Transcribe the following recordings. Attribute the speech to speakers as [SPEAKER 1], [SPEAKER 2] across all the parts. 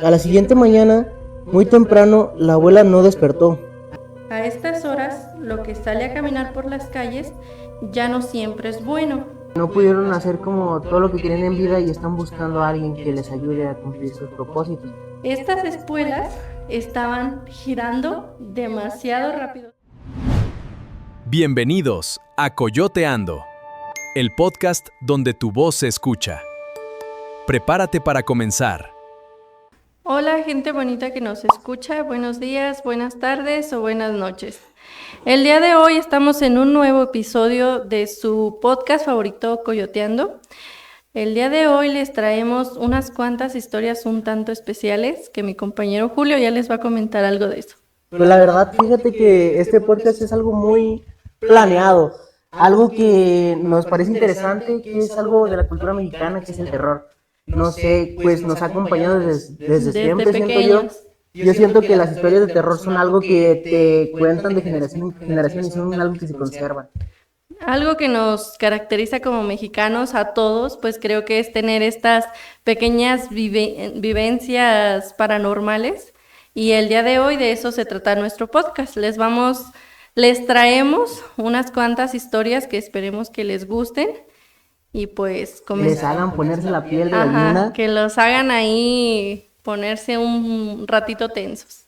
[SPEAKER 1] A la siguiente mañana, muy temprano, la abuela no despertó.
[SPEAKER 2] A estas horas, lo que sale a caminar por las calles ya no siempre es bueno.
[SPEAKER 1] No pudieron hacer como todo lo que quieren en vida y están buscando a alguien que les ayude a cumplir sus propósitos.
[SPEAKER 2] Estas espuelas estaban girando demasiado rápido.
[SPEAKER 3] Bienvenidos a Coyoteando, el podcast donde tu voz se escucha. Prepárate para comenzar.
[SPEAKER 2] Hola, gente bonita que nos escucha. Buenos días, buenas tardes o buenas noches. El día de hoy estamos en un nuevo episodio de su podcast favorito, Coyoteando. El día de hoy les traemos unas cuantas historias un tanto especiales que mi compañero Julio ya les va a comentar algo de eso.
[SPEAKER 1] Pero la verdad, fíjate que este podcast es algo muy planeado, algo que nos parece interesante, que es algo de la cultura mexicana, que es el terror. No sé, pues nos ha acompañado desde siempre, siento yo.
[SPEAKER 2] pequeños.
[SPEAKER 1] Yo siento que las historias de terror son algo que te cuentan de generación en generación y son algo que se conservan.
[SPEAKER 2] Algo que nos caracteriza como mexicanos a todos, pues creo que es tener estas pequeñas vivencias paranormales. Y el día de hoy de eso se trata nuestro podcast. Les traemos unas cuantas historias que esperemos que les gusten. Y pues
[SPEAKER 1] Les hagan ponerse la piel de gallina.
[SPEAKER 2] que los hagan ahí ponerse un ratito tensos.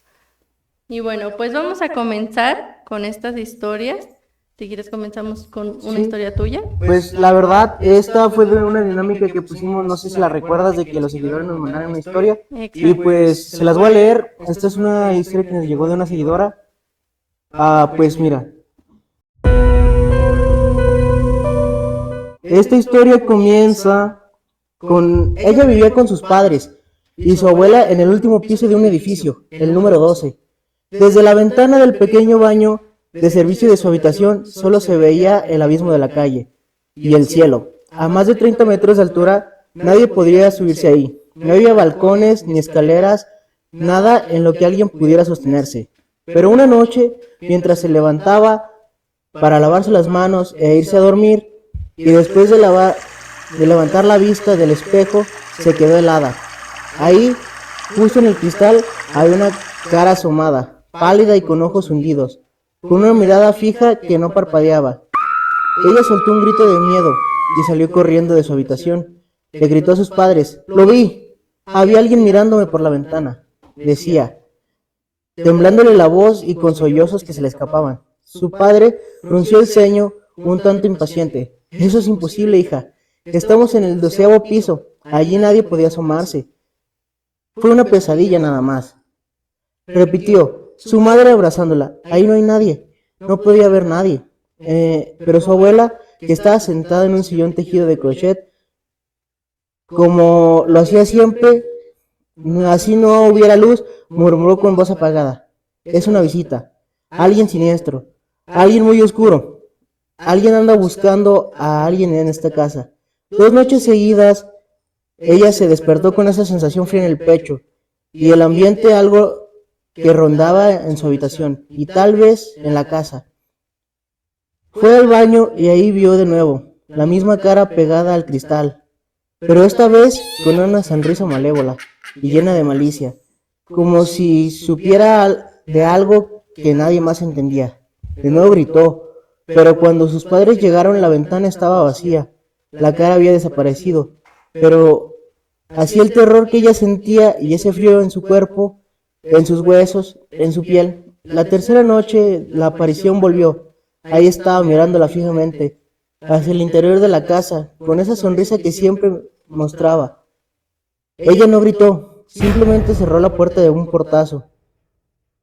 [SPEAKER 2] Y bueno, pues vamos a comenzar con estas historias. Si quieres comenzamos con una historia tuya.
[SPEAKER 1] Pues la verdad, esta fue de una dinámica que pusimos, no sé si la recuerdas, de que los seguidores nos mandaran una historia. Y pues se las voy a leer. Esta es una historia que nos llegó de una seguidora. Pues mira. Esta historia comienza con... Ella vivía con sus padres y su abuela en el último piso de un edificio, el número 12. Desde la ventana del pequeño baño de servicio de su habitación solo se veía el abismo de la calle y el cielo. A más de 30 metros de altura nadie podría subirse ahí. No había balcones ni escaleras, nada en lo que alguien pudiera sostenerse. Pero una noche, mientras se levantaba para lavarse las manos e irse a dormir, y después de levantar la vista del espejo, se quedó helada. Ahí, justo en el cristal, había una cara asomada, pálida y con ojos hundidos, con una mirada fija que no parpadeaba. Ella soltó un grito de miedo y salió corriendo de su habitación. Le gritó a sus padres: «¡Lo vi! Había alguien mirándome por la ventana», decía, temblándole la voz y con sollozos que se le escapaban. Su padre frunció el ceño, un tanto impaciente. «Eso es imposible, hija. Estamos en el 12º piso. Allí nadie podía asomarse. Fue una pesadilla nada más», repitió, su madre abrazándola. «Ahí no hay nadie. No podía haber nadie». Pero su abuela, que estaba sentada en un sillón tejido de crochet, como lo hacía siempre, así no hubiera luz, murmuró con voz apagada: «Es una visita. Alguien siniestro. Alguien muy oscuro. Alguien anda buscando a alguien en esta casa». 2 noches seguidas, ella se despertó con esa sensación fría en el pecho y el ambiente algo que rondaba en su habitación y tal vez en la casa. Fue al baño y ahí vio de nuevo la misma cara pegada al cristal, pero esta vez con una sonrisa malévola y llena de malicia, como si supiera de algo que nadie más entendía. De nuevo gritó, pero cuando sus padres llegaron la ventana estaba vacía. La cara había desaparecido, pero así el terror que ella sentía y ese frío en su cuerpo, en sus huesos, en su piel. La tercera noche la aparición volvió. Ahí estaba mirándola fijamente, hacia el interior de la casa, con esa sonrisa que siempre mostraba. Ella no gritó, simplemente cerró la puerta de un portazo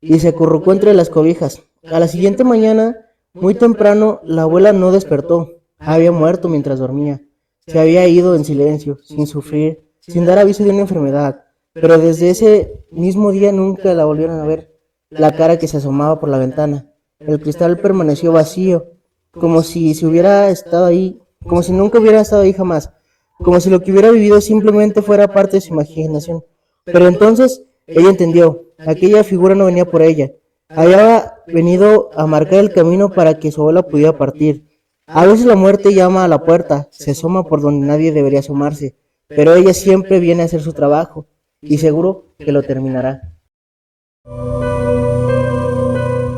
[SPEAKER 1] y se acurrucó entre las cobijas. A la siguiente mañana, muy temprano, la abuela no despertó. Había muerto mientras dormía. Se había ido en silencio, sin sufrir, sin dar aviso de una enfermedad. Pero desde ese mismo día nunca la volvieron a ver. La cara que se asomaba por la ventana. El cristal permaneció vacío, como si hubiera estado ahí, como si nunca hubiera estado ahí jamás. Como si lo que hubiera vivido simplemente fuera parte de su imaginación. Pero entonces ella entendió. Aquella figura no venía por ella. Había venido a marcar el camino para que su abuela pudiera partir. A veces la muerte llama a la puerta, se asoma por donde nadie debería asomarse, pero ella siempre viene a hacer su trabajo. y seguro que lo terminará.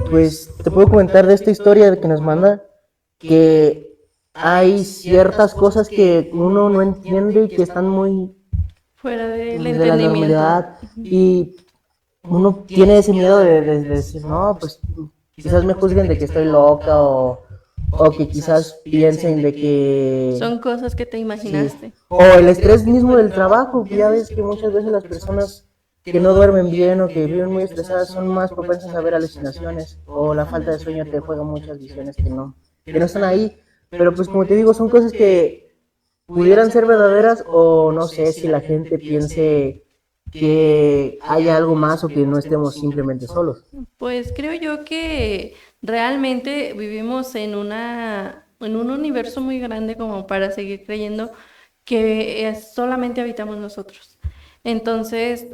[SPEAKER 1] Pues te puedo comentar de esta historia que nos manda que hay ciertas cosas que uno no entiende y que están muy
[SPEAKER 2] Fuera del
[SPEAKER 1] de la
[SPEAKER 2] entendimiento.
[SPEAKER 1] normalidad y uno tiene ese miedo de decir, no, pues quizás me juzguen de que estoy loca o que quizás piensen de que...
[SPEAKER 2] Son cosas que te
[SPEAKER 1] Sí.
[SPEAKER 2] imaginaste.
[SPEAKER 1] O el estrés mismo del trabajo, que ya ves que muchas veces las personas que no duermen bien o que viven muy estresadas son más propensas a ver alucinaciones o la falta de sueño te juega muchas visiones que no están ahí. Pero pues como te digo, son cosas que pudieran ser verdaderas o no sé si la gente piense que haya algo más o que no estemos simplemente solos.
[SPEAKER 2] Pues creo yo que realmente vivimos en en un universo muy grande como para seguir creyendo que solamente habitamos nosotros. Entonces,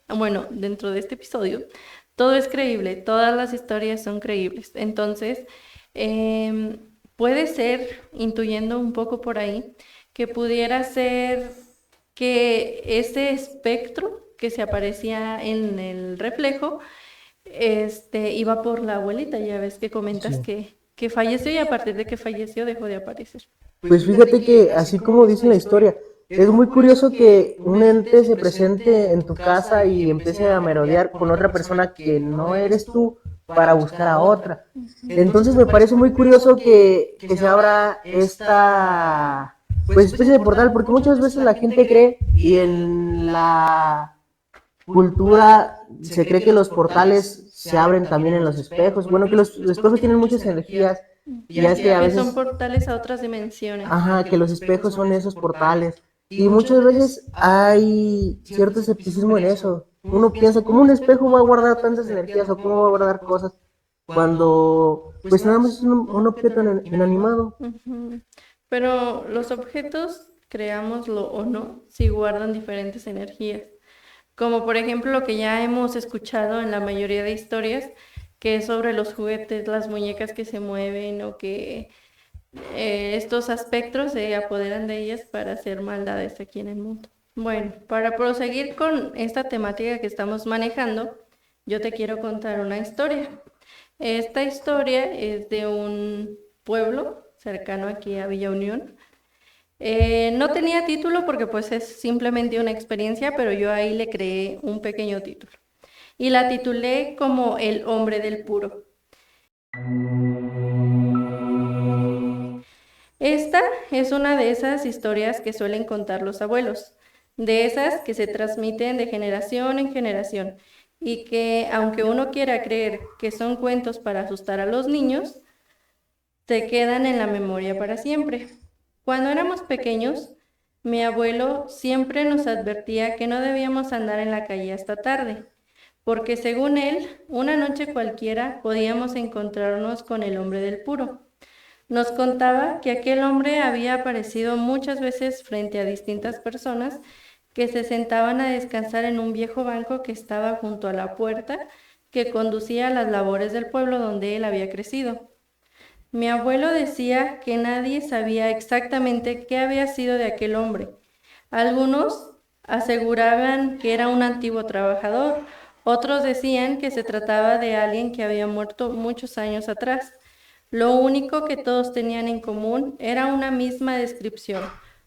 [SPEAKER 2] bueno, dentro de este episodio, todo es creíble, todas las historias son creíbles. Entonces, em, puede ser, intuyendo un poco por ahí, que pudiera ser que ese espectro que se aparecía en el reflejo, iba por la abuelita. Ya ves que comentas
[SPEAKER 1] Sí.
[SPEAKER 2] que falleció y a partir de que falleció dejó de aparecer.
[SPEAKER 1] Pues fíjate que así como dice la historia, es muy curioso que un ente se presente en tu casa y empiece a merodear con otra persona que no eres tú para buscar a otra. Entonces me parece muy curioso que se abra esta pues especie de portal, porque muchas veces la gente cree y en la cultura se cree que los portales se abren también en los espejos. Bueno, que los espejos tienen muchas energías y ya es que a
[SPEAKER 2] Que son
[SPEAKER 1] veces
[SPEAKER 2] portales a otras dimensiones.
[SPEAKER 1] ajá, que los espejos son esos portales. Y muchas veces hay cierto escepticismo en eso. Uno piensa, ¿cómo un espejo va a guardar tantas energías o cómo va a guardar cosas cuando pues nada más es un objeto inanimado?
[SPEAKER 2] Ujú. Pero los objetos, creámoslo o no, sí guardan diferentes energías. Como por ejemplo lo que ya hemos escuchado en la mayoría de historias, que es sobre los juguetes, las muñecas que se mueven o que estos aspectos se apoderan de ellas para hacer maldades aquí en el mundo. Bueno, para proseguir con esta temática que estamos manejando, yo te quiero contar una historia. Esta historia es de un pueblo cercano aquí a Villa Unión. No tenía título porque pues es simplemente una experiencia, pero yo ahí le creé un pequeño título. Y la titulé como El hombre del puro. Esta es una de esas historias que suelen contar los abuelos, de esas que se transmiten de generación en generación y que, aunque uno quiera creer que son cuentos para asustar a los niños, se quedan en la memoria para siempre. Cuando éramos pequeños, mi abuelo siempre nos advertía que no debíamos andar en la calle hasta tarde, porque según él, una noche cualquiera podíamos encontrarnos con el hombre del puro. Nos contaba que aquel hombre había aparecido muchas veces frente a distintas personas que se sentaban a descansar en un viejo banco que estaba junto a la puerta que conducía a las labores del pueblo donde él había crecido. Mi abuelo decía que nadie sabía exactamente qué había sido de aquel hombre. Algunos aseguraban que era un antiguo trabajador, otros decían que se trataba de alguien que había muerto muchos años atrás. Lo único que todos tenían en común era una misma descripción: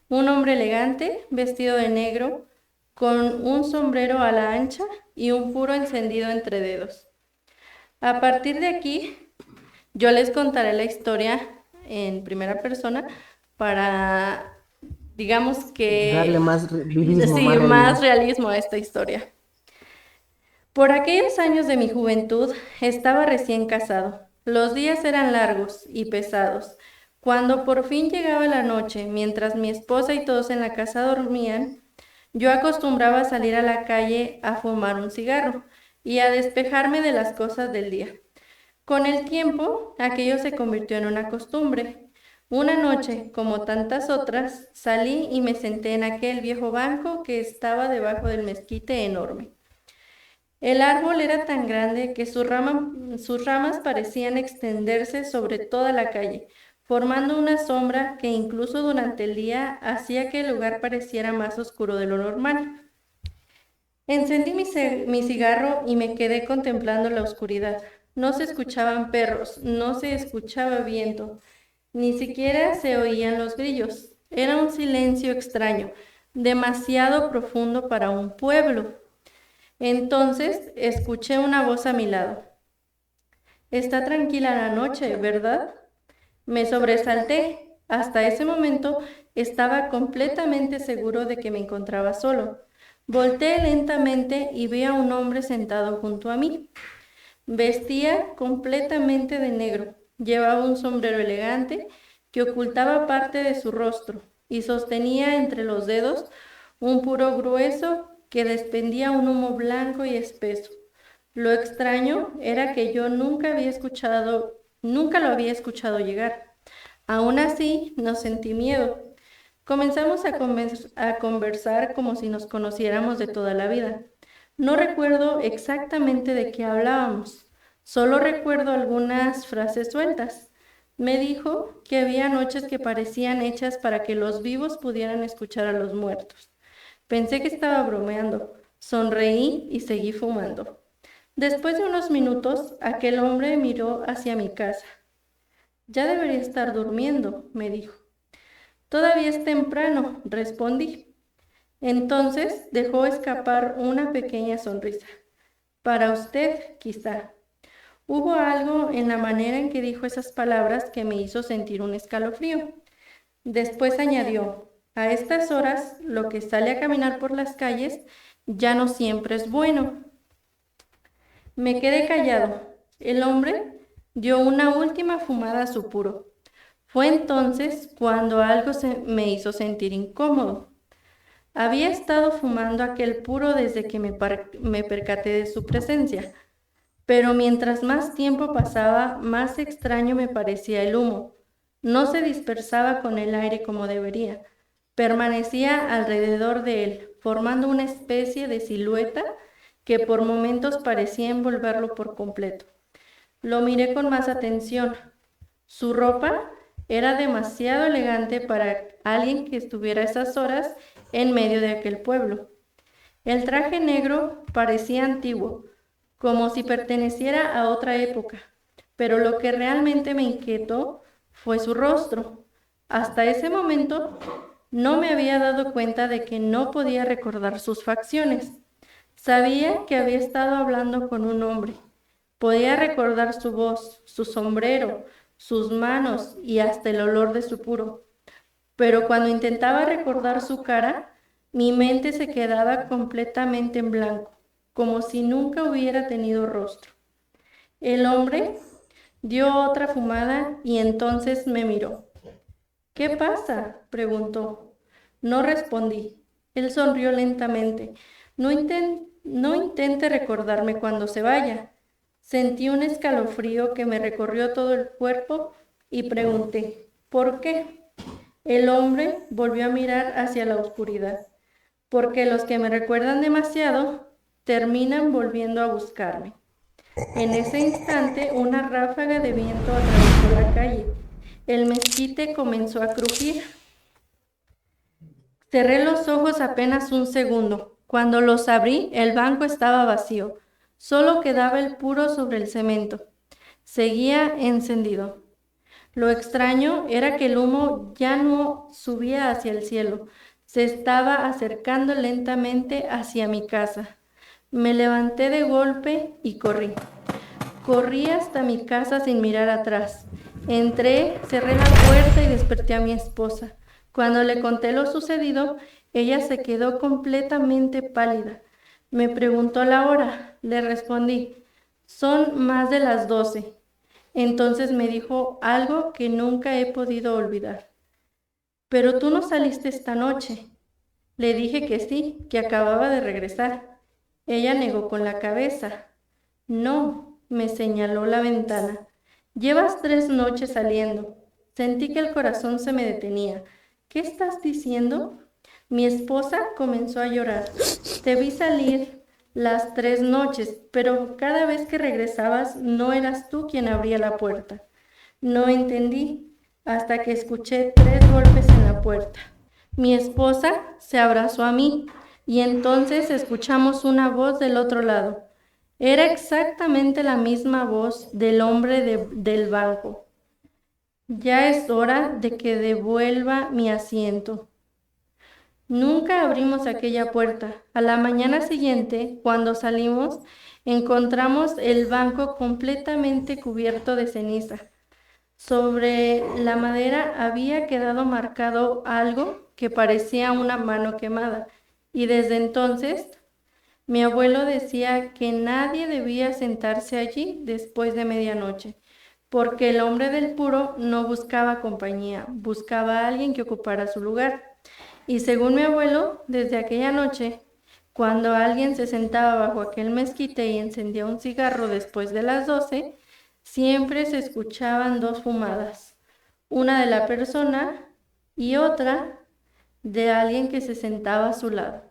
[SPEAKER 2] un hombre elegante, vestido de negro, con un sombrero a la ancha y un puro encendido entre dedos. A partir de aquí, yo les contaré la historia en primera persona para, digamos
[SPEAKER 1] Darle
[SPEAKER 2] que,
[SPEAKER 1] más vivismo,
[SPEAKER 2] sí,
[SPEAKER 1] más
[SPEAKER 2] más
[SPEAKER 1] realismo.
[SPEAKER 2] realismo a esta historia. Por aquellos años de mi juventud estaba recién casado. Los días eran largos y pesados. Cuando por fin llegaba la noche, mientras mi esposa y todos en la casa dormían, yo acostumbraba a salir a la calle a fumar un cigarro y a despejarme de las cosas del día. Con el tiempo, aquello se convirtió en una costumbre. Una noche, como tantas otras, salí y me senté en aquel viejo banco que estaba debajo del mezquite enorme. El árbol era tan grande que sus ramas parecían extenderse sobre toda la calle, formando una sombra que incluso durante el día hacía que el lugar pareciera más oscuro de lo normal. Encendí mi cigarro y me quedé contemplando la oscuridad. No se escuchaban perros, no se escuchaba viento, ni siquiera se oían los grillos. Era un silencio extraño, demasiado profundo para un pueblo. Entonces escuché una voz a mi lado. Está tranquila la noche, ¿verdad? Me sobresalté. Hasta ese momento estaba completamente seguro de que me encontraba solo. Volteé lentamente y vi a un hombre sentado junto a mí. Vestía completamente de negro. Llevaba un sombrero elegante que ocultaba parte de su rostro y sostenía entre los dedos un puro grueso que desprendía un humo blanco y espeso. Lo extraño era que yo nunca lo había escuchado llegar. Aún así, no sentí miedo. Comenzamos a conversar como si nos conociéramos de toda la vida. No recuerdo exactamente de qué hablábamos, solo recuerdo algunas frases sueltas. Me dijo que había noches que parecían hechas para que los vivos pudieran escuchar a los muertos. Pensé que estaba bromeando, sonreí y seguí fumando. Después de unos minutos, aquel hombre miró hacia mi casa. Ya debería estar durmiendo, me dijo. Todavía es temprano, respondí. Entonces dejó escapar una pequeña sonrisa. Para usted, quizá. Hubo algo en la manera en que dijo esas palabras que me hizo sentir un escalofrío. Después añadió, a estas horas, lo que sale a caminar por las calles ya no siempre es bueno. Me quedé callado. El hombre dio una última fumada a su puro. Fue entonces cuando algo me hizo sentir incómodo. Había estado fumando aquel puro desde que me percaté de su presencia, pero mientras más tiempo pasaba, más extraño me parecía el humo. No se dispersaba con el aire como debería. Permanecía alrededor de él, formando una especie de silueta que por momentos parecía envolverlo por completo. Lo miré con más atención. Su ropa era demasiado elegante para alguien que estuviera a esas horas en medio de aquel pueblo. El traje negro parecía antiguo, como si perteneciera a otra época, pero lo que realmente me inquietó fue su rostro. Hasta ese momento no me había dado cuenta de que no podía recordar sus facciones. Sabía que había estado hablando con un hombre. Podía recordar su voz, su sombrero, sus manos y hasta el olor de su puro. Pero cuando intentaba recordar su cara, mi mente se quedaba completamente en blanco, como si nunca hubiera tenido rostro. El hombre dio otra fumada y entonces me miró. ¿Qué pasa?, preguntó. No respondí. Él sonrió lentamente. No intente recordarme cuando se vaya. Sentí un escalofrío que me recorrió todo el cuerpo y pregunté, ¿por qué? El hombre volvió a mirar hacia la oscuridad, porque los que me recuerdan demasiado terminan volviendo a buscarme. En ese instante, una ráfaga de viento atravesó la calle. El mezquite comenzó a crujir. Cerré los ojos apenas un segundo. Cuando los abrí, el banco estaba vacío. Solo quedaba el puro sobre el cemento. Seguía encendido. Lo extraño era que el humo ya no subía hacia el cielo. Se estaba acercando lentamente hacia mi casa. Me levanté de golpe y corrí. Corrí hasta mi casa sin mirar atrás. Entré, cerré la puerta y desperté a mi esposa. Cuando le conté lo sucedido, ella se quedó completamente pálida. Me preguntó la hora. Le respondí, son más de las 12. Entonces me dijo algo que nunca he podido olvidar. Pero tú no saliste esta noche. Le dije que sí, que acababa de regresar. Ella negó con la cabeza. No, me señaló la ventana. Llevas 3 noches saliendo. Sentí que el corazón se me detenía. ¿Qué estás diciendo? Mi esposa comenzó a llorar. Te vi salir las 3 noches, pero cada vez que regresabas no eras tú quien abría la puerta. No entendí. hasta que escuché 3 golpes en la puerta. Mi esposa se abrazó a mí y entonces escuchamos una voz del otro lado. Era exactamente la misma voz del hombre del banco. Ya es hora de que devuelva mi asiento. Nunca abrimos aquella puerta. A la mañana siguiente, cuando salimos, encontramos el banco completamente cubierto de ceniza. Sobre la madera había quedado marcado algo que parecía una mano quemada, y desde entonces mi abuelo decía que nadie debía sentarse allí después de medianoche, porque el hombre del puro no buscaba compañía, buscaba a alguien que ocupara su lugar. Y según mi abuelo, desde aquella noche, cuando alguien se sentaba bajo aquel mezquite y encendía un cigarro después de las 12, siempre se escuchaban 2 fumadas, una de la persona y otra de alguien que se sentaba a su lado.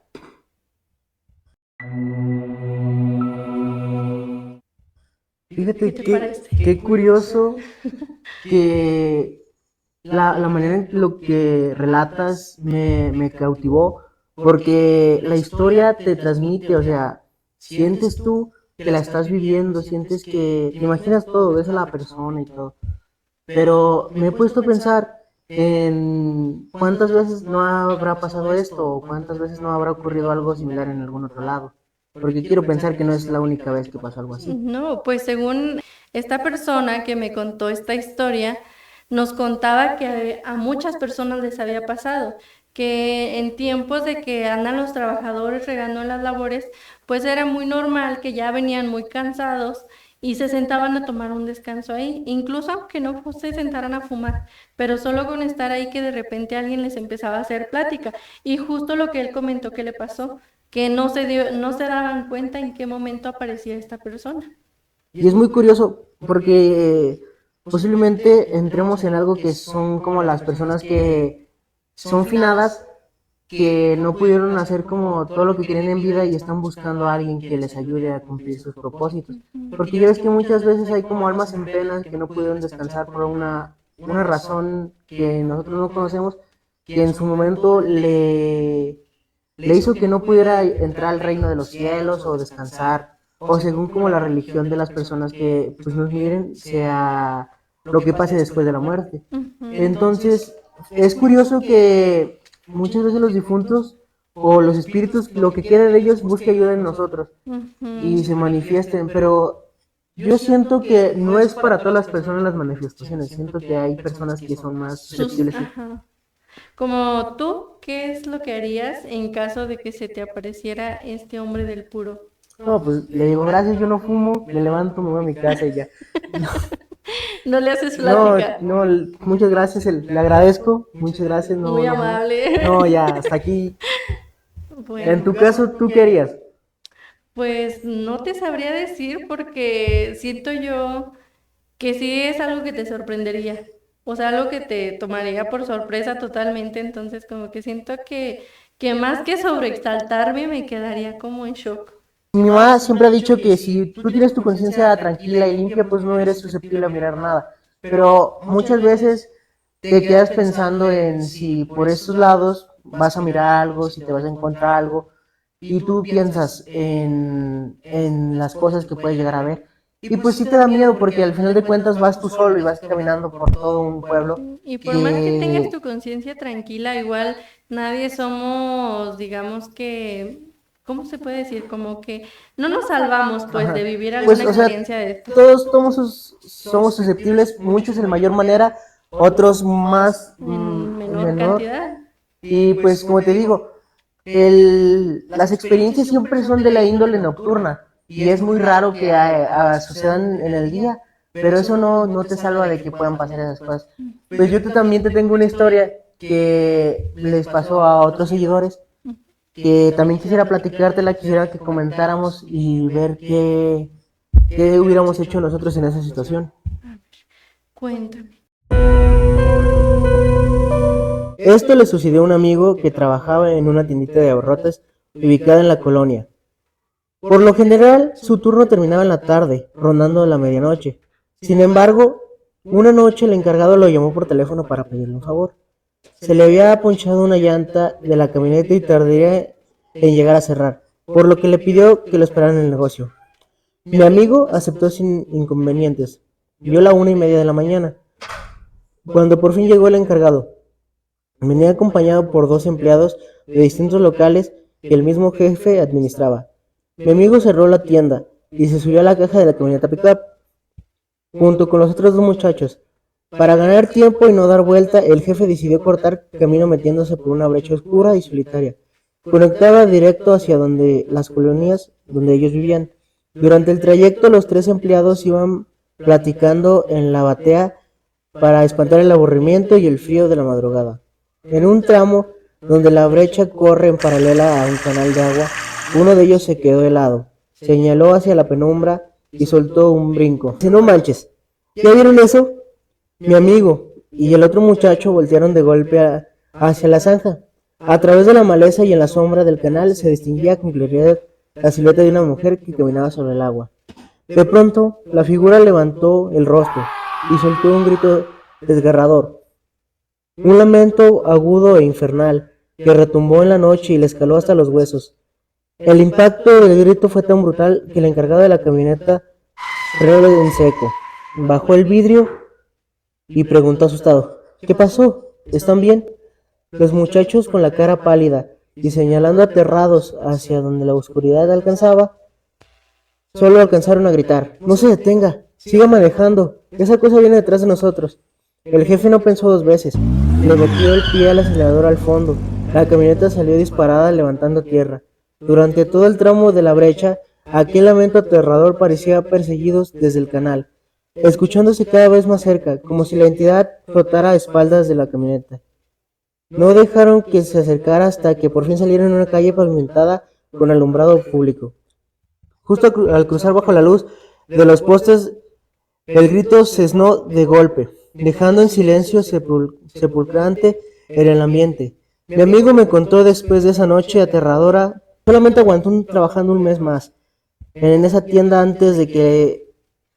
[SPEAKER 1] Fíjate
[SPEAKER 2] ¿Qué te parece?
[SPEAKER 1] qué curioso que la manera en lo que relatas me cautivó, porque la historia te transmite, o sea, sientes tú que la estás viviendo, sientes que te imaginas todo, ves a la persona y todo. Pero me he puesto a pensar en cuántas veces no habrá pasado esto o cuántas veces no habrá ocurrido algo similar en algún otro lado. Porque quiero pensar que no es la única vez que pasó algo así.
[SPEAKER 2] No, pues según esta persona que me contó esta historia, nos contaba que a muchas personas les había pasado, que en tiempos de que andan los trabajadores regando las labores, pues era muy normal que ya venían muy cansados y se sentaban a tomar un descanso ahí, incluso aunque no se sentaran a fumar, pero solo con estar ahí que de repente alguien les empezaba a hacer plática. Y justo lo que él comentó que le pasó, que no se daban cuenta en qué momento aparecía esta persona.
[SPEAKER 1] Y es muy curioso porque posiblemente entremos en algo que son como las personas que son finadas, que no pudieron hacer como todo lo que querían en vida y están buscando a alguien que les ayude a cumplir sus propósitos. Porque ya ves que muchas veces hay como almas en pena que no pudieron descansar por una razón que nosotros no conocemos, que en su momento le hizo que no pudiera entrar al reino de los cielos o descansar, o según como la religión de las personas que pues nos miren, sea lo que pase después de la muerte. Entonces, es curioso que muchas veces los difuntos o los espíritus, lo que queda de ellos, busque ayuda en nosotros y se manifiesten, pero yo siento que no es para todas las personas las manifestaciones, siento que hay personas que son más susceptibles.
[SPEAKER 2] Ajá. Como tú, ¿qué es lo que harías en caso de que se te apareciera este hombre del puro?
[SPEAKER 1] No, pues le digo, gracias, yo no fumo, me levanto, me voy a mi casa y ya.
[SPEAKER 2] No le haces
[SPEAKER 1] No,
[SPEAKER 2] plática.
[SPEAKER 1] no, muchas gracias, le agradezco, muchas gracias, no,
[SPEAKER 2] Muy
[SPEAKER 1] no,
[SPEAKER 2] amable.
[SPEAKER 1] no, ya, hasta aquí.
[SPEAKER 2] Bueno,
[SPEAKER 1] En tu caso, ¿tú qué harías?
[SPEAKER 2] pues no te sabría decir porque siento yo que sí es algo que te sorprendería. O sea, algo que te tomaría por sorpresa totalmente. Entonces, como que siento que más que sobreexaltarme, me quedaría como en shock.
[SPEAKER 1] Mi mamá siempre ha dicho que si tú tienes tu conciencia tranquila y limpia, pues no eres susceptible a mirar nada. Pero muchas veces te quedas pensando en si por estos lados vas a mirar algo, si te vas a encontrar algo, y tú piensas en las cosas que puedes llegar a ver. Y pues sí te da miedo porque al final de cuentas vas tú solo y vas caminando por todo un pueblo
[SPEAKER 2] Y por más que tengas
[SPEAKER 1] que...
[SPEAKER 2] tu conciencia tranquila, igual nadie somos, digamos que, ¿cómo se puede decir? Como que no nos salvamos pues
[SPEAKER 1] Ajá.
[SPEAKER 2] de vivir
[SPEAKER 1] Pues,
[SPEAKER 2] alguna
[SPEAKER 1] o sea,
[SPEAKER 2] experiencia de esto.
[SPEAKER 1] todos somos susceptibles, muchos en mayor manera, otros más
[SPEAKER 2] En menor
[SPEAKER 1] menor.
[SPEAKER 2] cantidad.
[SPEAKER 1] Y pues como te digo, las experiencias siempre son de la índole nocturna y es muy raro que sucedan en el día, pero eso no te salva de que puedan pasar esas cosas. Pues yo también te tengo una historia que les pasó a otros seguidores que también quisiera platicártela, quisiera que comentáramos y ver qué hubiéramos hecho nosotros en esa situación.
[SPEAKER 2] Cuéntame.
[SPEAKER 1] Esto le sucedió a un amigo que trabajaba en una tiendita de abarrotes ubicada en la colonia. Por lo general, su turno terminaba en la tarde, rondando la medianoche. Sin embargo, Una noche el encargado lo llamó por teléfono para pedirle un favor. Se le había ponchado una llanta de la camioneta y tardaría en llegar a cerrar, por lo que le pidió que lo esperara en el negocio. Mi amigo aceptó sin inconvenientes. Vio la 1:30 de la mañana, cuando por fin llegó el encargado. Venía acompañado por 2 empleados de distintos locales que el mismo jefe administraba. Mi amigo cerró la tienda y se subió a la caja de la camioneta pickup, junto con los otros 2 muchachos. Para ganar tiempo y no dar vuelta, el jefe decidió cortar camino metiéndose por una brecha oscura y solitaria. Conectaba directo hacia donde las colonias donde ellos vivían. Durante el trayecto, los 3 empleados iban platicando en la batea para espantar el aburrimiento y el frío de la madrugada. En un tramo donde la brecha corre en paralela a un canal de agua, uno de ellos se quedó helado, señaló hacia la penumbra y soltó un brinco. Dice, no manches, ¿ya vieron eso? Mi amigo y el otro muchacho voltearon de golpe hacia la zanja. A través de la maleza y en la sombra del canal se distinguía con claridad la silueta de una mujer que caminaba sobre el agua. De pronto, la figura levantó el rostro y soltó un grito desgarrador. Un lamento agudo e infernal que retumbó en la noche y le escaló hasta los huesos. El impacto del grito fue tan brutal que el encargado de la camioneta frenó en seco. Bajó el vidrio y preguntó asustado, ¿qué pasó? ¿Están bien? Los muchachos con la cara pálida y señalando aterrados hacia donde la oscuridad alcanzaba, solo alcanzaron a gritar, no se detenga, siga manejando, esa cosa viene detrás de nosotros. El jefe no pensó 2 veces, le metió el pie al acelerador al fondo, la camioneta salió disparada levantando tierra. Durante todo el tramo de la brecha, aquel lamento aterrador parecía perseguidos desde el canal, escuchándose cada vez más cerca, como si la entidad flotara a espaldas de la camioneta. No dejaron que se acercara hasta que por fin salieron en una calle pavimentada con alumbrado público. Justo al cruzar bajo la luz de los postes, el grito cesó de golpe, dejando en silencio sepulcrante en el ambiente. Mi amigo me contó después de esa noche aterradora, solamente aguantó trabajando un mes más en esa tienda antes de que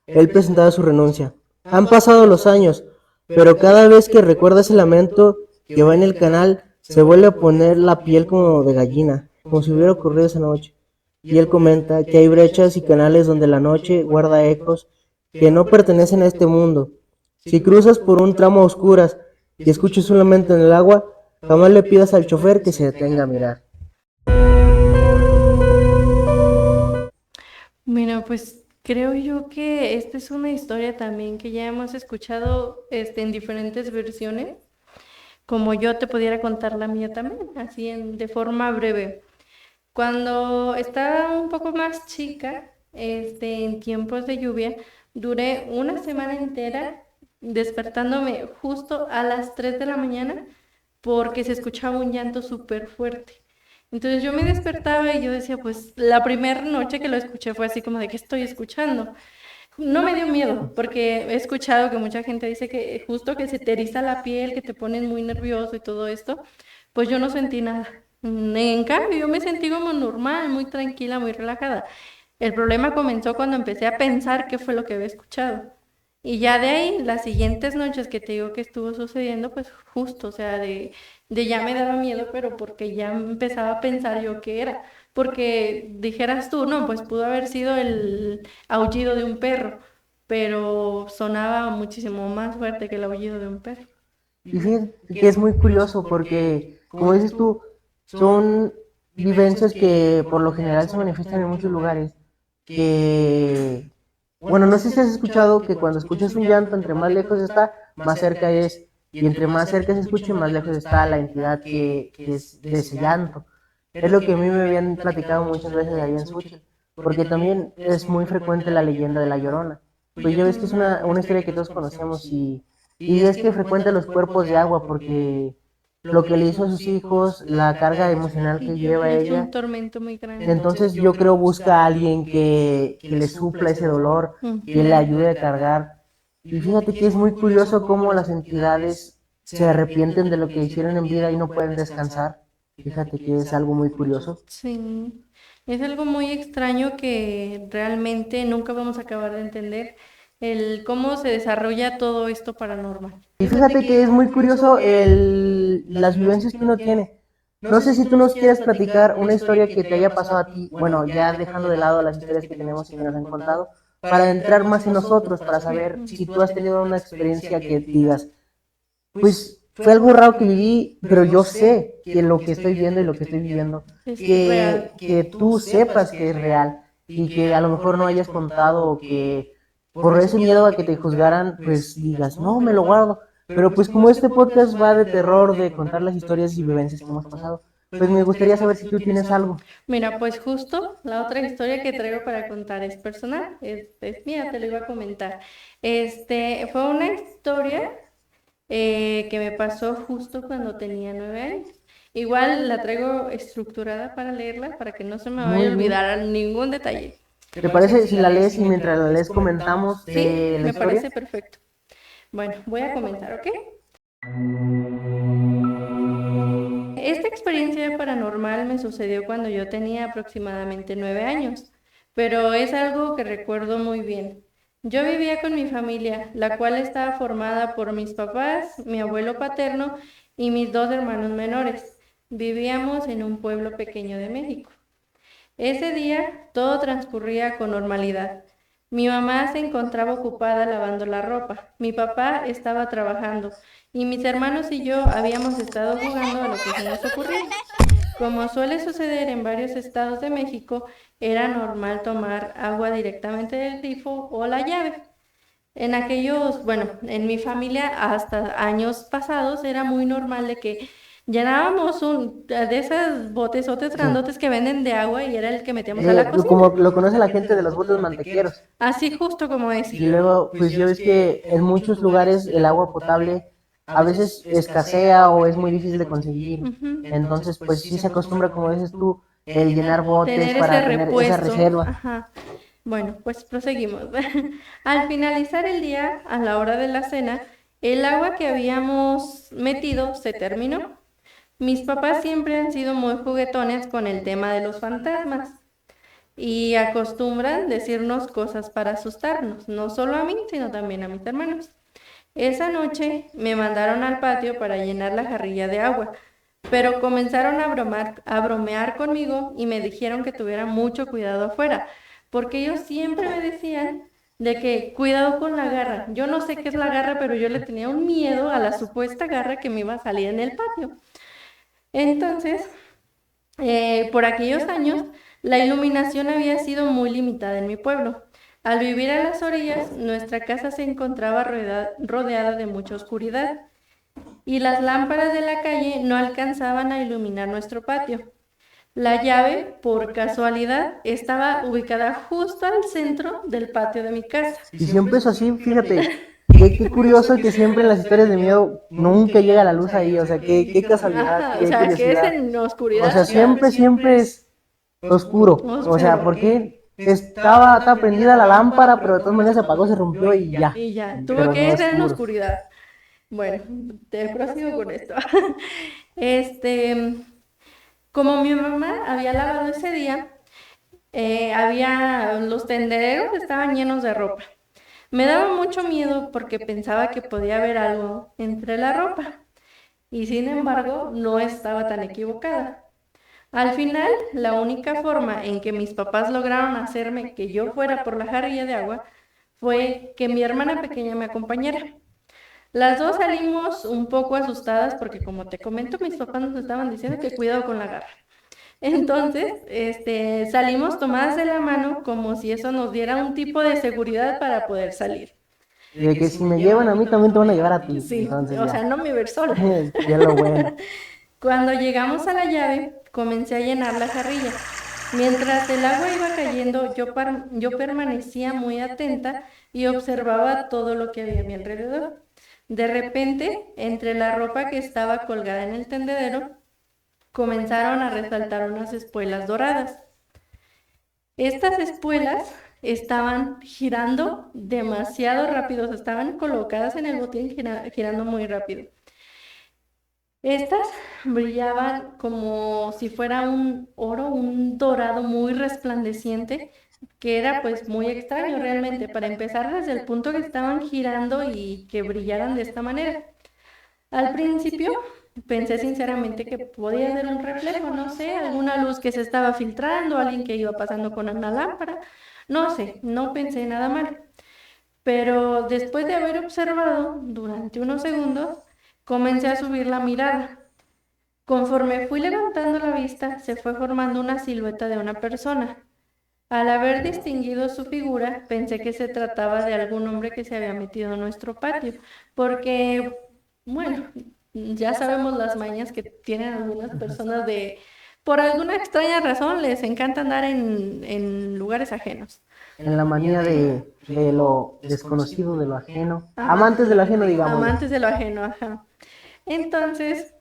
[SPEAKER 1] él presentara su renuncia. Han pasado los años, pero cada vez que recuerda ese lamento que va en el canal, se vuelve a poner la piel como de gallina, como si hubiera ocurrido esa noche. Y él comenta que hay brechas y canales donde la noche guarda ecos que no pertenecen a este mundo. Si cruzas por un tramo a oscuras y escuchas un lamento en el agua, jamás le pidas al chofer que se detenga a mirar.
[SPEAKER 2] Bueno, pues creo yo que esta es una historia también que ya hemos escuchado en diferentes versiones, como yo te pudiera contar la mía también, así de forma breve. Cuando estaba un poco más chica, en tiempos de lluvia, duré una semana entera despertándome justo a las 3 de la mañana porque se escuchaba un llanto súper fuerte. Entonces yo me despertaba y yo decía, pues la primera noche que lo escuché fue así como de, ¿qué estoy escuchando? No me dio miedo, porque he escuchado que mucha gente dice que justo que se te eriza la piel, que te pones muy nervioso y todo esto, pues yo no sentí nada. En cambio, yo me sentí como normal, muy tranquila, muy relajada. El problema comenzó cuando empecé a pensar qué fue lo que había escuchado. Y ya de ahí, las siguientes noches que te digo que estuvo sucediendo, pues justo, o sea, de ya me daba miedo, pero porque ya empezaba a pensar yo qué era. Porque dijeras tú, no, pues pudo haber sido el aullido de un perro, pero sonaba muchísimo más fuerte que el aullido de un perro.
[SPEAKER 1] Y fíjate que es muy curioso porque, como dices tú, son vivencias que por lo general se manifiestan en muchos lugares. Que, bueno, no sé si has escuchado que cuando escuchas un llanto, entre más lejos está, más cerca es. Y entre más cerca se escuche, más lejos está la entidad que es de ese llanto. Es lo que a mí me habían platicado muchas veces allá en Suchil. Porque también es muy frecuente la leyenda de la Llorona. Pues ya ves que es una historia que todos conocemos y es que frecuenta los cuerpos de agua porque lo que le hizo a sus hijos, la carga emocional que lleva
[SPEAKER 2] Es un
[SPEAKER 1] ella.
[SPEAKER 2] tormento muy grande.
[SPEAKER 1] Entonces yo creo busca a alguien que le supla ese dolor, que le ayude a cargar. Y fíjate que es muy curioso cómo las entidades se arrepienten de lo que hicieron en vida y no pueden descansar. Fíjate que es algo muy curioso.
[SPEAKER 2] Sí, es algo muy extraño que realmente nunca vamos a acabar de entender. el cómo se desarrolla todo esto paranormal.
[SPEAKER 1] Y fíjate que es muy curioso las vivencias que uno tiene. No sé si tú nos quieres platicar una historia que te haya pasado a ti, bueno, ya dejando de lado las historias que tenemos y que nos han contado, para entrar más en nosotros, para saber si tú has tenido una experiencia que digas, pues fue algo raro que viví, pero yo sé que lo que estoy viendo y lo que estoy viviendo,
[SPEAKER 2] Es real.
[SPEAKER 1] que tú sepas que es real y que a lo mejor no hayas contado o que por ese miedo a que te juzgaran, pues digas, no, me lo guardo. Pero pues como este podcast va de terror, de contar las historias y vivencias que hemos pasado, pues me gustaría saber si tú tienes algo.
[SPEAKER 2] Mira, pues justo la otra historia que traigo para contar es personal, es mía, te lo iba a comentar. Fue una historia que me pasó justo cuando tenía 9 años. Igual la traigo estructurada para leerla, para que no se me vaya a
[SPEAKER 1] Muy bien.
[SPEAKER 2] olvidar ningún detalle.
[SPEAKER 1] ¿Te parece si la lees y mientras la lees comentamos
[SPEAKER 2] Sí,
[SPEAKER 1] de la
[SPEAKER 2] me
[SPEAKER 1] historia?
[SPEAKER 2] parece perfecto. Bueno, voy a comenzar, ¿ok? Esta experiencia paranormal me sucedió cuando yo tenía aproximadamente 9 años, pero es algo que recuerdo muy bien. Yo vivía con mi familia, la cual estaba formada por mis papás, mi abuelo paterno y mis 2 hermanos menores. Vivíamos en un pueblo pequeño de México. Ese día todo transcurría con normalidad. Mi mamá se encontraba ocupada lavando la ropa, mi papá estaba trabajando y mis hermanos y yo habíamos estado jugando a lo que se nos ocurría. Como suele suceder en varios estados de México, era normal tomar agua directamente del grifo o la llave. En mi familia hasta años pasados era muy normal de que llenábamos de esos botezotes
[SPEAKER 1] Sí.
[SPEAKER 2] grandotes que venden de agua y era el que metíamos a la
[SPEAKER 1] Como
[SPEAKER 2] cocina.
[SPEAKER 1] lo conoce la gente de los botes mantequeros.
[SPEAKER 2] Así justo como ese.
[SPEAKER 1] Y luego, pues yo ves que en muchos lugares el agua potable a veces escasea o es muy difícil de conseguir.
[SPEAKER 2] Ujú.
[SPEAKER 1] Entonces, pues sí se acostumbra, como dices tú, el llenar botes
[SPEAKER 2] Tener
[SPEAKER 1] para
[SPEAKER 2] ese
[SPEAKER 1] tener esa
[SPEAKER 2] repuesto.
[SPEAKER 1] reserva.
[SPEAKER 2] Ajá. Bueno, pues proseguimos. Al finalizar el día, a la hora de la cena, el agua que habíamos metido se terminó. Mis papás siempre han sido muy juguetones con el tema de los fantasmas y acostumbran decirnos cosas para asustarnos, no solo a mí, sino también a mis hermanos. Esa noche me mandaron al patio para llenar la jarrilla de agua, pero comenzaron a bromear conmigo y me dijeron que tuviera mucho cuidado afuera, porque ellos siempre me decían de que cuidado con la garra. Yo no sé qué es la garra, pero yo le tenía un miedo a la supuesta garra que me iba a salir en el patio. Entonces, por aquellos años, la iluminación había sido muy limitada en mi pueblo. Al vivir a las orillas, nuestra casa se encontraba rodeada de mucha oscuridad y las lámparas de la calle no alcanzaban a iluminar nuestro patio. La llave, por casualidad, estaba ubicada justo al centro del patio de mi casa.
[SPEAKER 1] Y siempre es así, fíjate, qué curioso que siempre en las historias de miedo nunca llega la luz ahí, o sea, qué casualidad,
[SPEAKER 2] Ajá, o
[SPEAKER 1] qué
[SPEAKER 2] sea, que es
[SPEAKER 1] curiosidad.
[SPEAKER 2] en
[SPEAKER 1] O
[SPEAKER 2] oscuridad.
[SPEAKER 1] sea, siempre es oscuro. O sea, porque estaba prendida la lámpara, pero de todas maneras se apagó, se rompió y ya.
[SPEAKER 2] Y ya, tuvo
[SPEAKER 1] Pero
[SPEAKER 2] que
[SPEAKER 1] no
[SPEAKER 2] ser en
[SPEAKER 1] oscuro.
[SPEAKER 2] oscuridad. Bueno, te prosigo con esto. Este, como mi mamá había lavado ese día, los tendederos estaban llenos de ropa. Me daba mucho miedo porque pensaba que podía haber algo entre la ropa. Y sin embargo, no estaba tan equivocada. Al final, la única forma en que mis papás lograron hacerme que yo fuera por la jarrilla de agua fue que mi hermana pequeña me acompañara. Las dos salimos un poco asustadas porque, como te comento, mis papás nos estaban diciendo que cuidado con la garra. Entonces, salimos tomadas de la mano como si eso nos diera un tipo de seguridad para poder salir.
[SPEAKER 1] De que si me llevan a mí, también te van a llevar a ti.
[SPEAKER 2] Sí,
[SPEAKER 1] Entonces
[SPEAKER 2] o sea,
[SPEAKER 1] ya.
[SPEAKER 2] no me ver sola.
[SPEAKER 1] Ya lo bueno.
[SPEAKER 2] Cuando llegamos a la llave, comencé a llenar la jarrilla. Mientras el agua iba cayendo, yo permanecía muy atenta y observaba todo lo que había a mi alrededor. De repente, entre la ropa que estaba colgada en el tendedero, comenzaron a resaltar unas espuelas doradas. Estas espuelas estaban girando demasiado rápido, estaban colocadas en el botín girando muy rápido. Estas brillaban como si fuera un oro, un dorado muy resplandeciente, que era pues muy extraño realmente, para empezar desde el punto que estaban girando y que brillaran de esta manera. Al principio pensé sinceramente que podía ser un reflejo, no sé, alguna luz que se estaba filtrando, alguien que iba pasando con una lámpara, no sé, no pensé nada mal. Pero después de haber observado durante unos segundos, comencé a subir la mirada. Conforme fui levantando la vista, se fue formando una silueta de una persona. Al haber distinguido su figura, pensé que se trataba de algún hombre que se había metido en nuestro patio, porque, bueno, ya sabemos las mañas que tienen algunas personas de, por alguna extraña razón, les encanta andar en lugares ajenos.
[SPEAKER 1] En la manía de lo desconocido, de lo ajeno.
[SPEAKER 2] Ajá.
[SPEAKER 1] Amantes de lo ajeno, digamos.
[SPEAKER 2] Amantes de lo ajeno, ajá. Entonces,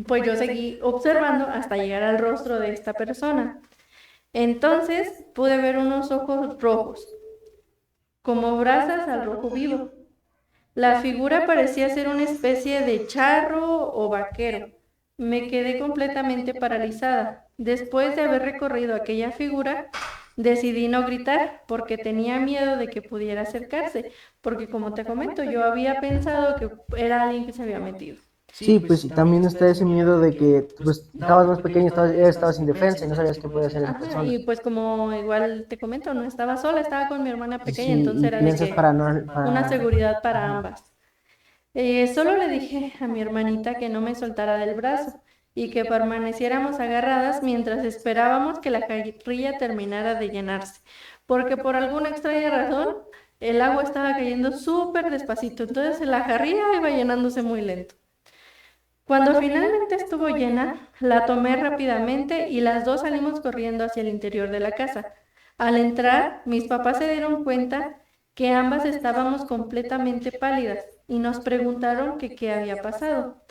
[SPEAKER 2] pues yo seguí observando hasta llegar al rostro de esta persona. Entonces pude ver unos ojos rojos, como brasas al rojo vivo. La figura parecía ser una especie de charro o vaquero. Me quedé completamente paralizada. Después de haber recorrido aquella figura, decidí no gritar porque tenía miedo de que pudiera acercarse, porque como te comento, yo había pensado que era alguien que se había metido.
[SPEAKER 1] Sí, pues también está ese miedo de que pues estabas más pequeño, estabas indefensa y no sabías qué podía hacer esa
[SPEAKER 2] Ajá,
[SPEAKER 1] persona.
[SPEAKER 2] y pues como igual te comento, no estaba sola, estaba con mi hermana pequeña,
[SPEAKER 1] Sí,
[SPEAKER 2] entonces
[SPEAKER 1] y
[SPEAKER 2] era de
[SPEAKER 1] piensas
[SPEAKER 2] que
[SPEAKER 1] para no...
[SPEAKER 2] una seguridad para
[SPEAKER 1] Ajá.
[SPEAKER 2] ambas. Solo le dije a mi hermanita que no me soltara del brazo y que permaneciéramos agarradas mientras esperábamos que la jarrilla terminara de llenarse, porque por alguna extraña razón el agua estaba cayendo súper despacito, entonces la jarrilla iba llenándose muy lento. Cuando finalmente estuvo llena, la tomé rápidamente y las dos salimos corriendo hacia el interior de la casa. Al entrar, mis papás se dieron cuenta que ambas estábamos completamente pálidas y nos preguntaron que qué había pasado.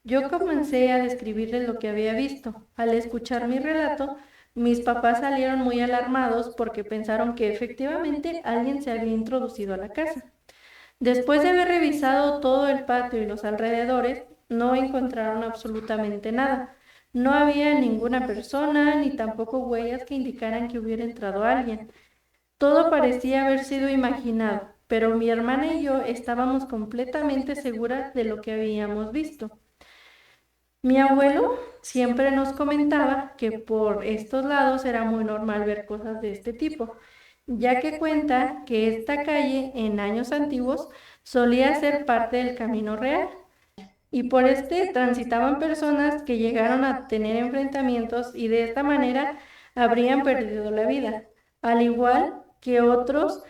[SPEAKER 2] Yo comencé a describirles lo que había visto. Al escuchar mi relato, mis papás salieron muy alarmados porque pensaron que efectivamente alguien se había introducido a la casa. Después de haber revisado todo el patio y los alrededores, no encontraron absolutamente nada. No había ninguna persona ni tampoco huellas que indicaran que hubiera entrado alguien. Todo parecía haber sido imaginado, pero mi hermana y yo estábamos completamente seguras de lo que habíamos visto. Mi abuelo siempre nos comentaba que por estos lados era muy normal ver cosas de este tipo, ya que cuenta que esta calle en años antiguos solía ser parte del Camino Real y por este transitaban personas que llegaron a tener enfrentamientos y de esta manera habrían perdido la vida, al igual que otros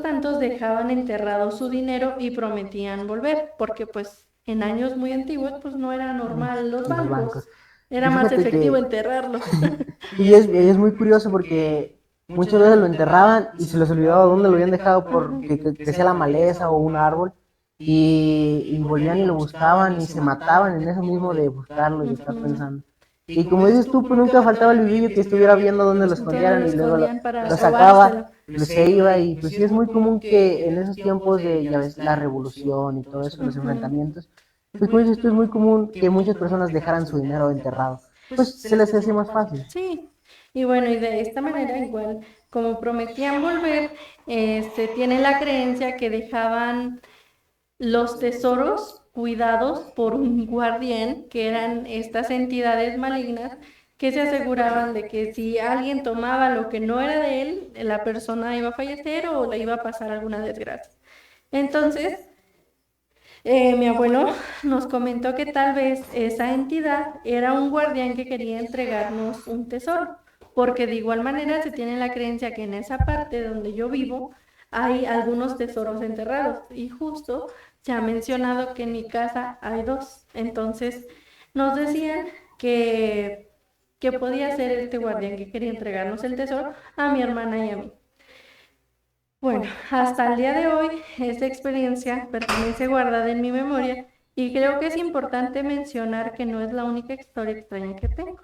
[SPEAKER 2] tantos dejaban enterrado su dinero y prometían volver, porque pues en años muy antiguos pues no era normal los
[SPEAKER 1] Los
[SPEAKER 2] bancos,
[SPEAKER 1] bancos.
[SPEAKER 2] era
[SPEAKER 1] Y
[SPEAKER 2] más
[SPEAKER 1] fíjate
[SPEAKER 2] efectivo
[SPEAKER 1] que...
[SPEAKER 2] enterrarlo.
[SPEAKER 1] Y es muy curioso porque muchas veces lo enterraban y se les olvidaba dónde lo habían dejado
[SPEAKER 2] Ajá.
[SPEAKER 1] porque crecía la maleza o un árbol y volvían y lo buscaban y se mataban en eso mismo de buscarlo y de estar
[SPEAKER 2] Ujú.
[SPEAKER 1] pensando. Y como dices tú, pues nunca faltaba el vivillo que estuviera viendo dónde lo
[SPEAKER 2] Dónde
[SPEAKER 1] escondieran
[SPEAKER 2] lo
[SPEAKER 1] y luego
[SPEAKER 2] escondían para
[SPEAKER 1] lo
[SPEAKER 2] robárselo.
[SPEAKER 1] sacaba, pues se iba y pues sí es muy común que en esos tiempos de, ya ves, la revolución y todo eso, los
[SPEAKER 2] Ujú.
[SPEAKER 1] enfrentamientos, pues como dices tú, es muy común que muchas personas dejaran su dinero enterrado. Pues se les hacía más fácil.
[SPEAKER 2] Sí, y bueno, y de esta manera igual, como prometían volver, tienen la creencia que dejaban los tesoros cuidados por un guardián, que eran estas entidades malignas que se aseguraban de que si alguien tomaba lo que no era de él, la persona iba a fallecer o le iba a pasar alguna desgracia. Entonces, mi abuelo nos comentó que tal vez esa entidad era un guardián que quería entregarnos un tesoro, porque de igual manera se tiene la creencia que en esa parte donde yo vivo hay algunos tesoros enterrados y justo se ha mencionado que en mi casa hay dos. Entonces nos decían que, que podía ser este guardián que quería entregarnos el tesoro a mi hermana y a mí. Bueno, hasta el día de hoy esta experiencia permanece guardada en mi memoria y creo que es importante mencionar que no es la única historia extraña que tengo.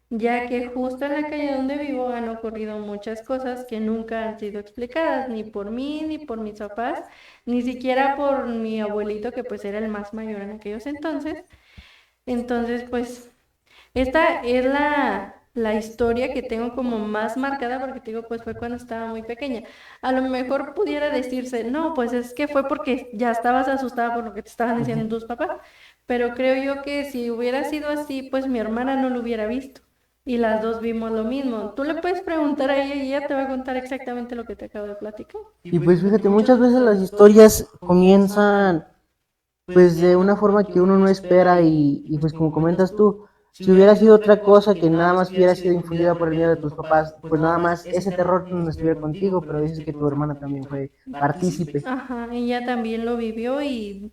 [SPEAKER 2] ya que justo en la calle donde vivo han ocurrido muchas cosas que nunca han sido explicadas, ni por mí, ni por mis papás, ni siquiera por mi abuelito, que pues era el más mayor en aquellos entonces. Entonces, pues, esta es la historia que tengo como más marcada, porque te digo, pues fue cuando estaba muy pequeña. A lo mejor pudiera decirse, no, pues es que fue porque ya estabas asustada por lo que te estaban diciendo tus papás, pero creo yo que si hubiera sido así, pues mi hermana no lo hubiera visto. Y las dos vimos lo mismo. Tú le puedes preguntar a ella y ella te va a contar exactamente lo que te acabo de platicar.
[SPEAKER 1] Y pues fíjate, muchas veces las historias comienzan pues de una forma que uno no espera y pues como comentas tú, si hubiera sido otra cosa que nada más hubiera sido infundida por el miedo de tus papás, pues nada más ese terror no estuviera contigo, pero dices que tu hermana también fue partícipe.
[SPEAKER 2] Ajá, ella también lo vivió y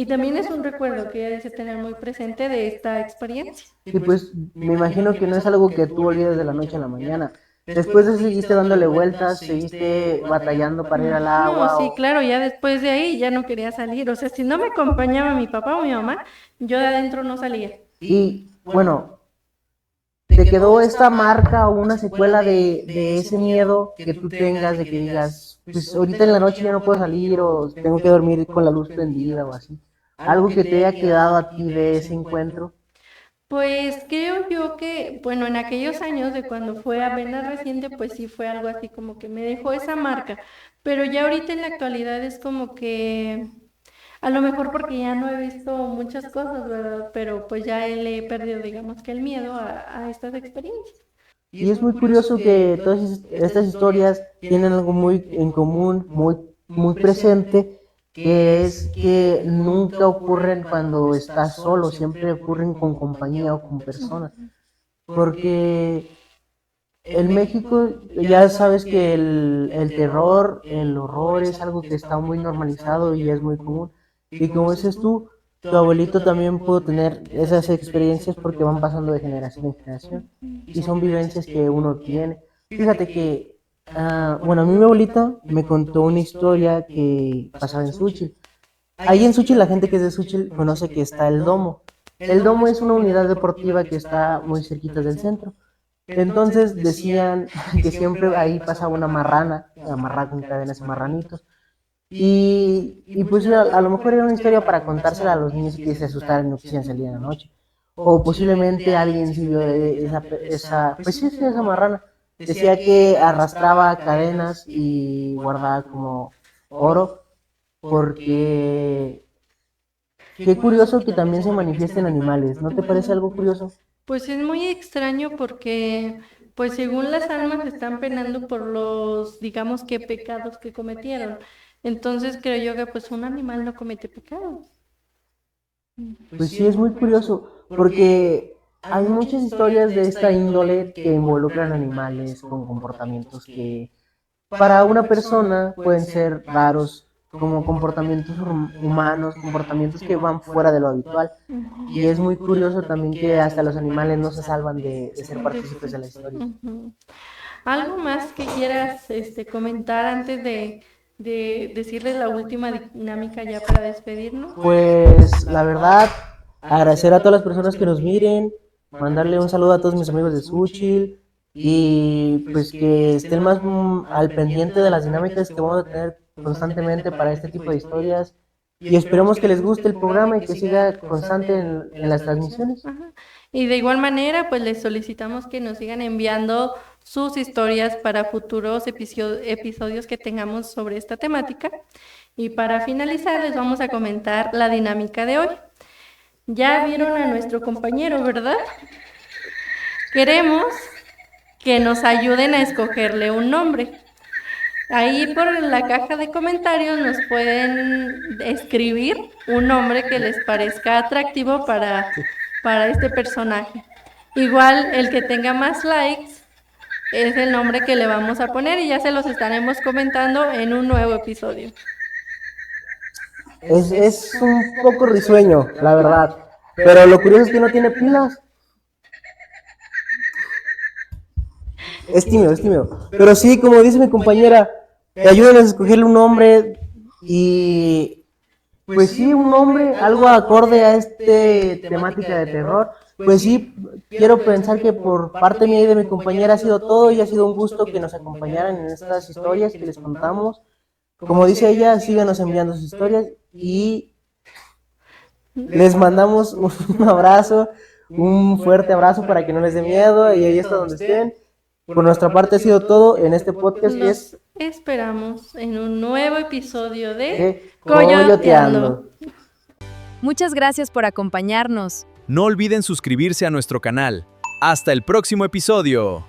[SPEAKER 2] también es un recuerdo que ella dice tener muy presente de esta experiencia.
[SPEAKER 1] Y pues me imagino que no es algo que tú olvides de la noche a la mañana. Después de eso seguiste dándole vueltas, seguiste batallando para ir al
[SPEAKER 2] No,
[SPEAKER 1] agua
[SPEAKER 2] sí,
[SPEAKER 1] o...
[SPEAKER 2] claro, ya después de ahí ya no quería salir. O sea, si no me acompañaba mi papá o mi mamá, yo de adentro no salía.
[SPEAKER 1] Y bueno, ¿te quedó esta marca o una secuela de ese miedo que tú tengas, de que digas, pues ahorita en la noche ya no puedo salir o tengo que dormir con la luz prendida o así? Algo que te haya quedado a ti de ese encuentro.
[SPEAKER 2] Pues creo yo que, bueno, en aquellos años de cuando fue apenas reciente, pues sí fue algo así como que me dejó esa marca. Pero ya ahorita en la actualidad es como que, a lo mejor porque ya no he visto muchas cosas, ¿verdad? Pero pues ya le he perdido, digamos que el miedo a estas experiencias.
[SPEAKER 1] Y es muy curioso que todas estas historias tienen algo muy en común, muy presente, que es que nunca ocurren cuando estás solo, siempre ocurren con compañía o con personas. Porque en México ya sabes que el terror, el horror es algo que está muy normalizado y es muy común. Y como dices tú, tu abuelito también pudo tener esas experiencias porque van pasando de generación en generación y son vivencias que uno tiene. Fíjate que, bueno, a mí mi abuelita me contó una historia que pasaba en Suchil. Ahí en Suchil la gente que es de Suchil conoce que está el Domo. El Domo es una unidad deportiva que está muy cerquita del centro. Entonces decían que siempre ahí pasaba una marrana, amarrada con cadenas y marranitos. Y pues a lo mejor era una historia para contársela a los niños y que se asustaran y no quisieran salir en la noche. O posiblemente alguien sí vio pues sí, sí, esa marrana. Decía que arrastraba cadenas y guardaba como oro, porque qué curioso que también se manifiesten animales. ¿No te parece algo curioso?
[SPEAKER 2] Pues es muy extraño porque, pues según las almas están penando por los, digamos que pecados que cometieron. Entonces creo yo que pues un animal no comete pecados.
[SPEAKER 1] Pues sí, es muy curioso, porque hay muchas historias de esta índole que involucran animales con comportamientos que para una persona pueden ser raros, como comportamientos humanos, comportamientos que van fuera de lo habitual. Y es muy curioso también que hasta los animales no se salvan de ser partícipes de la historia.
[SPEAKER 2] Ujú. ¿Algo más que quieras comentar antes de decirles la última dinámica ya para despedirnos?
[SPEAKER 1] Pues la verdad, agradecer a todas las personas que nos miren, mandarle un saludo a todos mis amigos de Suchil y pues que estén más al pendiente de las dinámicas que vamos a tener constantemente para este tipo de historias y esperemos que les guste el programa y que siga constante en las transmisiones.
[SPEAKER 2] Ajá. Y de igual manera, pues les solicitamos que nos sigan enviando sus historias para futuros episodios que tengamos sobre esta temática. Y para finalizar, les vamos a comentar la dinámica de hoy. Ya vieron a nuestro compañero, ¿verdad? Queremos que nos ayuden a escogerle un nombre. Ahí por la caja de comentarios nos pueden escribir un nombre que les parezca atractivo para este personaje. Igual el que tenga más likes es el nombre que le vamos a poner y ya se los estaremos comentando en un nuevo episodio.
[SPEAKER 1] Es un poco risueño, la verdad, pero lo curioso es que no tiene pilas. Es tímido, es tímido. Pero sí, como dice mi compañera, ayúdenles a escogerle un nombre y pues sí, un nombre algo acorde a esta temática de terror. Pues sí, quiero pensar que por parte mía y de mi compañera ha sido todo y ha sido un gusto que nos acompañaran en estas historias que les contamos. Como dice ella, síganos enviando sus historias y les mandamos un abrazo, un fuerte abrazo para que no les dé miedo y ahí está donde estén. Por nuestra parte ha sido todo en este podcast que es
[SPEAKER 2] Los esperamos en un nuevo episodio de
[SPEAKER 1] Coyoteando.
[SPEAKER 4] Muchas gracias por acompañarnos.
[SPEAKER 3] No olviden suscribirse a nuestro canal. Hasta el próximo episodio.